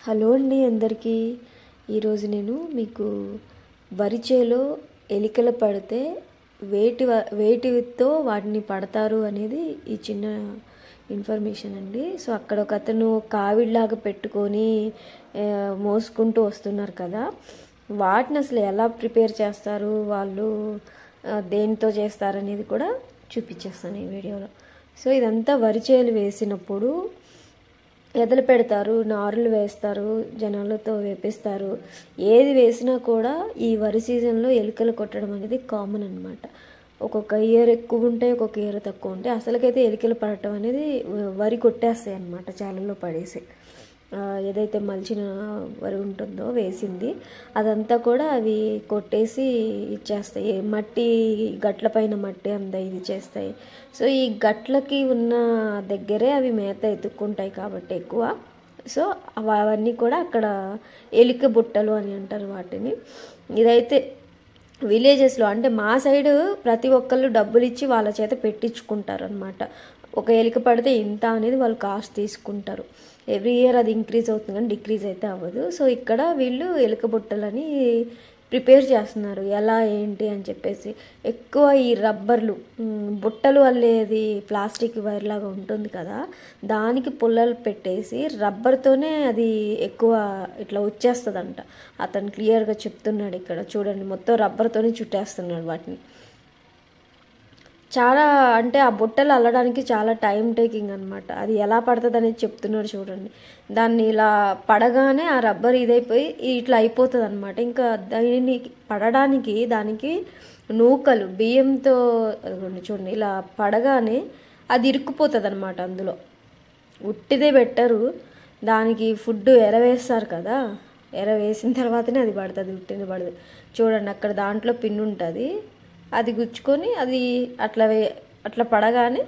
Hello అండి అందరికీ. ఈరోజు నేను మీకు వరి చేలో ఎలికలు పడితే వేటితో వాటిని పడతారు అనేది ఈ చిన్న ఇన్ఫర్మేషన్ అండి. సో అక్కడ ఒక అతను కావిడిలాగా పెట్టుకొని మోసుకుంటూ వస్తున్నారు కదా, వాటిని అసలు ఎలా ప్రిపేర్ చేస్తారు, వాళ్ళు దేనితో చేస్తారు అనేది కూడా చూపించేస్తాను ఈ వీడియోలో. సో ఇదంతా వరి చేలు వేసినప్పుడు ఎదలు పెడతారు, నారులు వేస్తారు, జనాలతో వేపిస్తారు. ఏది వేసినా కూడా ఈ వరి సీజన్లో ఎలుకలు కొట్టడం అనేది కామన్ అనమాట. ఒక్కొక్క ఇయర్ ఎక్కువ ఉంటాయి, ఒక్కొక్క ఇయర్ తక్కువ ఉంటాయి. అసలుకైతే ఎలుకలు పడటం అనేది వరి కొట్టేస్తాయి అన్నమాట, చాలలో పడేసి. ఏదైతే మలిచిన వరి ఉంటుందో వేసింది అదంతా కూడా అవి కొట్టేసి ఇచ్చేస్తాయి. మట్టి గట్ల పైన మట్టి అంతా ఇది చేస్తాయి. సో ఈ గట్లకి ఉన్న దగ్గరే అవి మేత ఎత్తుక్కుంటాయి కాబట్టి ఎక్కువ. సో అవన్నీ కూడా అక్కడ ఎలుక బుట్టలు అని అంటారు వాటిని. ఇదైతే విలేజెస్లో, అంటే మా సైడ్ ప్రతి ఒక్కళ్ళు డబ్బులు ఇచ్చి వాళ్ళ చేత పెట్టించుకుంటారు అనమాట. ఒక ఎలుక పడితే ఇంత అనేది వాళ్ళు కాస్ట్ తీసుకుంటారు. ఎవ్రీ ఇయర్ అది ఇంక్రీజ్ అవుతుంది కానీ డిక్రీజ్ అయితే అవ్వదు. సో ఇక్కడ వీళ్ళు ఎలుక బుట్టలని ప్రిపేర్ చేస్తున్నారు. ఎలా ఏంటి అని చెప్పేసి ఎక్కువ ఈ రబ్బర్లు బుట్టలు అల్లేది ప్లాస్టిక్ వైర్ లాగా ఉంటుంది కదా, దానికి పుల్లలు పెట్టేసి రబ్బర్తోనే అది ఎక్కువ ఇట్లా వచ్చేస్తుందంట. అతను క్లియర్గా చెప్తున్నాడు ఇక్కడ, చూడండి మొత్తం రబ్బర్తోనే చుట్టేస్తున్నాడు వాటిని. చాలా అంటే ఆ బుట్టలు అల్లడానికి చాలా టైం టేకింగ్ అనమాట. అది ఎలా పడుతుంది అనేది చెప్తున్నాడు చూడండి. దాన్ని ఇలా పడగానే ఆ రబ్బర్ ఇదైపోయి ఇట్లా అయిపోతుంది అనమాట. ఇంకా దాన్ని పడడానికి దానికి నూకలు బియ్యంతో చూడండి ఇలా పడగానే అది ఇరుక్కుపోతుంది అనమాట. అందులో ఉట్టిదే పెట్టరు, దానికి ఫుడ్ ఎరవేస్తారు కదా, ఎరవేసిన తర్వాతనే అది పడుతుంది, ఉట్టిది పడదు. చూడండి అక్కడ దాంట్లో పిన్ ఉంటుంది, అది గుచ్చుకొని అది అట్లా పడగానే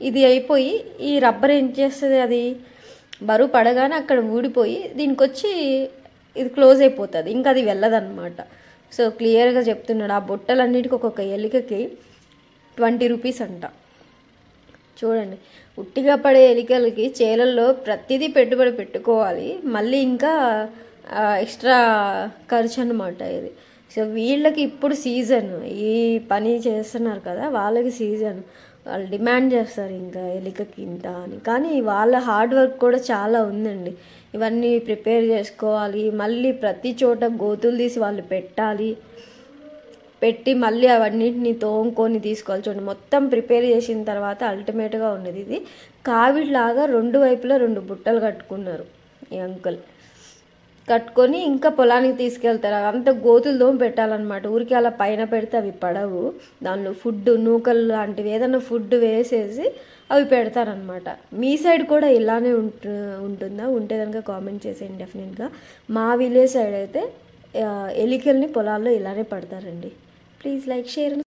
ఇది అయిపోయి ఈ రబ్బర్ ఏం చేస్తుంది, అది బరువు పడగానే అక్కడ ఊడిపోయి దీనికి వచ్చి ఇది క్లోజ్ అయిపోతుంది, ఇంకా అది వెళ్ళదన్నమాట. సో క్లియర్గా చెప్తున్నాడు. ఆ బుట్టలన్నిటికీ ఒక్కొక్క ఎలికకి 20 రూపీస్ అంట. చూడండి, ఉట్టిగా పడే ఎలికలకి చేలల్లో ప్రతిదీ పెట్టుబడి పెట్టుకోవాలి, మళ్ళీ ఇంకా ఎక్స్ట్రా ఖర్చు అన్నమాట ఇది. సో వీళ్ళకి ఇప్పుడు సీజన్, ఈ పని చేస్తున్నారు కదా వాళ్ళకి సీజన్, వాళ్ళు డిమాండ్ చేస్తారు ఇంకా ఎలికకి ఇంత అని. కానీ వాళ్ళ హార్డ్ వర్క్ కూడా చాలా ఉందండి. ఇవన్నీ ప్రిపేర్ చేసుకోవాలి, మళ్ళీ ప్రతి చోట గోతులు తీసి వాళ్ళు పెట్టి మళ్ళీ అవన్నిటిని తోముకొని తీసుకోవాలి. చూడండి మొత్తం ప్రిపేర్ చేసిన తర్వాత అల్టిమేట్గా ఉన్నది ఇది. కావిడిలాగా 2 వైపులా 2 బుట్టలు కట్టుకున్నారు ఈ అంకుల్. కట్టుకొని ఇంకా పొలానికి తీసుకెళ్తారు. అంత గోతులు దోమ పెట్టాలన్నమాట. ఊరికి అలా పైన పెడితే అవి పడవు. దానిలో ఫుడ్ నూకలు లాంటివి ఏదైనా ఫుడ్ వేసేసి అవి పెడతారనమాట. మీ సైడ్ కూడా ఇలానే ఉంటుందా? ఉంటే కనుక కామెంట్ చేసేయండి డెఫినెట్గా. మా విలేజ్ సైడ్ అయితే ఎలికల్ని పొలాల్లో ఇలానే పడతారండి. Please like, share.